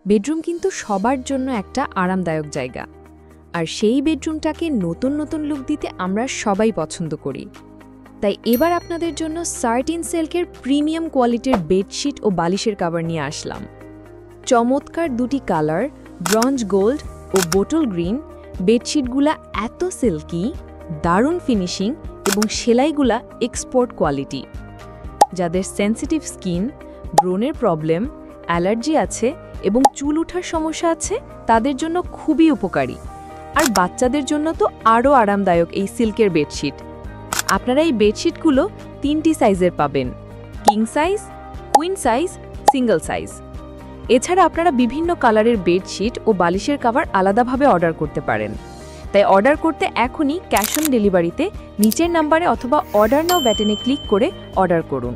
Bedroom কিন্তু সবার জন্য একটা আরামদায়ক জায়গা, আর সেই বেডরুমটাকে নতুন নতুন লুক দিতে আমরা সবাই পছন্দ করি। তাই এবার আপনাদের জন্য সার্টিন সিল্কের প্রিমিয়াম কোয়ালিটির বেডশিট ও বালিশের কভার নিয়ে আসলাম। চমৎকার দুটি কালার, ব্রঞ্জ গোল্ড ও বোটল গ্রিন, বেডশিটগুলা এত সিল্কি, দারুণ ফিনিশিং এবং সেলাইগুলা এক্সপোর্ট কোয়ালিটি। যাদের সেন্সিটিভ স্কিন, ব্রণের প্রবলেম, অ্যালার্জি আছে এবং চুল ওঠার সমস্যা আছে, তাদের জন্য খুবই উপকারী। আর বাচ্চাদের জন্য তো আরও আরামদায়ক এই সিল্কের বেডশিট। আপনারা এই বেডশিটগুলো 3টি সাইজের পাবেন: king size, queen size, single size. এছাড়া আপনারা বিভিন্ন কালারের বেডশিট ও বালিশের কভার আলাদাভাবে অর্ডার করতে পারেন। তাই অর্ডার করতে এখনই ক্যাশ অন ডেলিভারিতে নিচের নাম্বারে অথবা অর্ডার নাও বাটনে ক্লিক করে অর্ডার করুন।